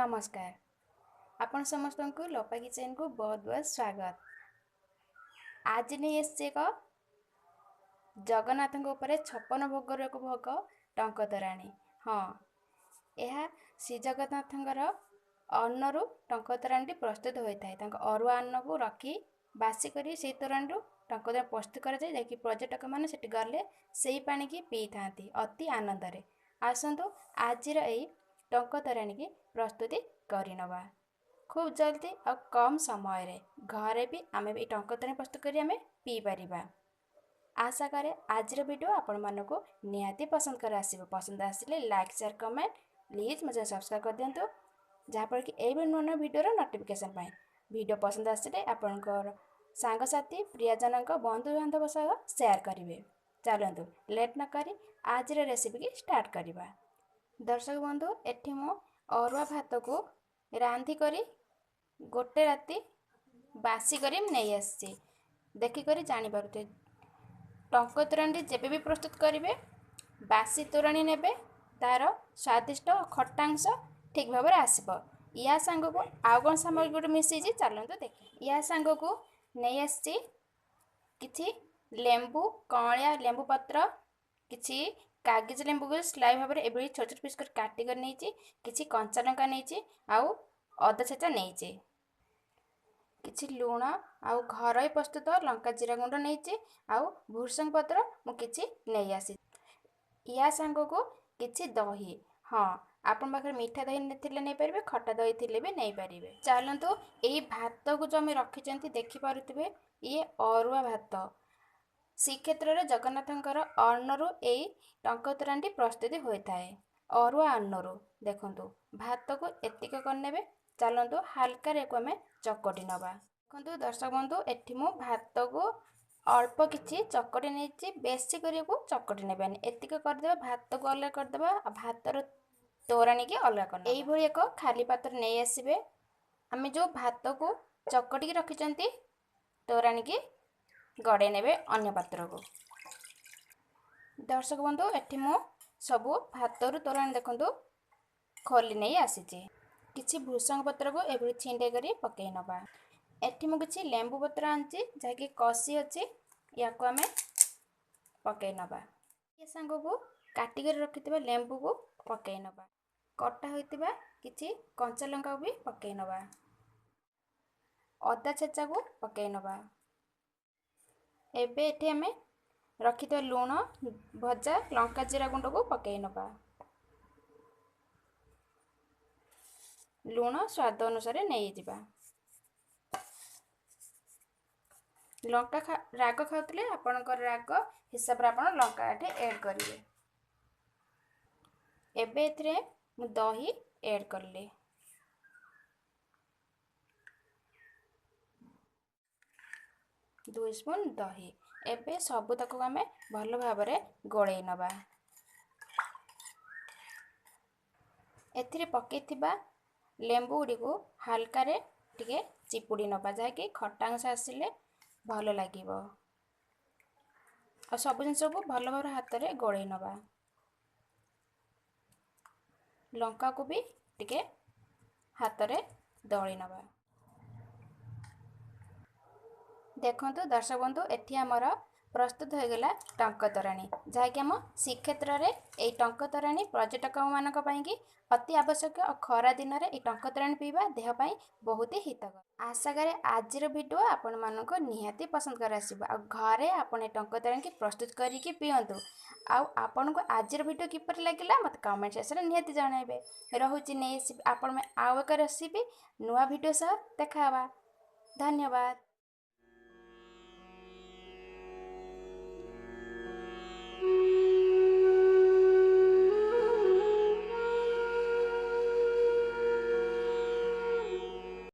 नमस्कार। आपण समस्त को लोपा किचन को बहुत बहुत स्वागत। आज नहीं एक जगन्नाथ ऊपर 56 भोगर एक भोग टंक तोराणी। हाँ, यह श्री जगन्नाथ अन्नरू टंक तोराणी प्रस्तुत होता है। अरुआ अन्न को रखी बासी करी से तोराणी टंक तोराणी प्रस्तुत कराए पर्यटक मैंने से गले से पानी की पी था अति आनंद। आसतु आज टंक तोराणी की प्रस्तुति करनवा खूब जल्दी और कम समय रे घरे भी आमे भी टंक तोराणी प्रस्तुत करी आमे पी परिबा। आशा करे आज वीडियो आपण मानक निहाती पसंद कर आसीबो। पसंद आसिले लाइक शेयर कमेंट प्लीज मुझे सब्सक्राइब कर दियंतु जहाँफल कि ए नुआ वीडियो नोटिफिकेशन पाए। वीडियो पसंद आसिले आपनकर सांगसाथी प्रियजन बंधु बांधव सह शेयर करेंगे। चलतु लेट न करी आज रेसिपी की स्टार्ट करवा। दर्शक बंधु एठी मो अरुआ भात को रांधि करी गोटे राति बासी करी नहीं आसी देखिक जानीपे। टंक तोराणी जेबे भी प्रस्तुत करेंगे बासी तोराणी ने तार स्वादिष्ट खटांश ठीक भाव आसब। या सांग को आउ कौन सामग्री गोटे मिसई चलते देख। या सांग को नहीं आसी किछि लेंबू कणिया लेंबू पत्र किछि कागज लेंबू को स्लाइ भाव में छोट छोट पीस कर काटिक नहीं किछि कंचा लंका नहीं आउ अदा छेचा नहीं किछि लुण आउ घर प्रस्तुत लंका जीरा गुंड नहीं आउ भूसंग पत्र मुझे नहीं आसी। या सांग को किछि दही। हाँ, आपन पाखे मीठा दही नहीं पारे खटा दही थिले भी नहीं पारे। चलतु यही भात को जो आम रखी देखिपे ये अरुआ भात श्रीक्षेत्र में जगन्नाथंकर अन्नरू यही टंक तोराणी प्रस्तुति होता है। अरुआ अन्नरू देखु भात को एतिक करने। चलतु हाल्का रे आम चकटी नवा। देखो दर्शक बंधु एठी मु भात को अल्प किछि चकटी नहीं बेसी करिया को चकटी नेबानी एतिक करदे भात को अलग करदे भातर तोराणी की अलग करना। यही भली एक खाली पात्र नहीं आसबे। आम जो भात को चकटी रखी तोराणी की गड़े नेबे अन्य पात्र को। दर्शक बंधु एठी मु सबू भातरू तोराणी देखु खोली नहीं आसी किछि भूसंग पत्र को एभली छिंडे करी पकई नबा। एठी मु किछि लेंबू पत्र आंची जाकि कसी अछि या को आमे पकई नबा। ये सांग को काटी कर रखितबा लेंबू को पकई नबा। कटा होइतिबा किछि कंचा लंका भी पकई नबा। अदा छेचा को पकई नबा। एबे एठी आमे रखितबा लूण भजा लंका जीरा गुंड को पकई नबा। लूण स्वाद अनुसार नहीं जिबा। लंका राग खाउतले आपनकर राग हिसाब रे आपन लंका एठी ऐड करिवे। एबे एथरे मु दही ऐड करले 2 स्पून दही। एबे सबु तक आमे भल भाव रे गोळेई नबा। एथिरे पकेथिबा लेंबू गुडी को हाल्का रे टिके चिपुड़ी नबा जाकि खटांश आसिले भल लागिबो। आ सब जिनस को भल भाव हाथ रे गोळेई नबा। लंका को भी टिके हाथ रे दळी नबा। देखंतु दर्शक बंधु एठी आमर प्रस्तुत हो गला टंक तोराणी जहाँकि आम श्रीक्षेत्र में यही टंक तोराणी पर्यटक मानक पई अति आवश्यक और खरा दिन में ये टंक तोराणी पीवा देह पाई बहुत ही हितकर। आशा करे आज वीडियो आपण मानक निहाती पसंद कर आसीबो। आ घरे आपण टंक तोराणी की प्रस्तुत करिके पियंतु। आपण को आज वीडियो किपर लगिला मत कमेंट सेक्शन में निहाती जणाइबे। रहुची नै आपण में आउ एक रेसिपी नुआ वीडियो सह देखावा। धन्यवाद।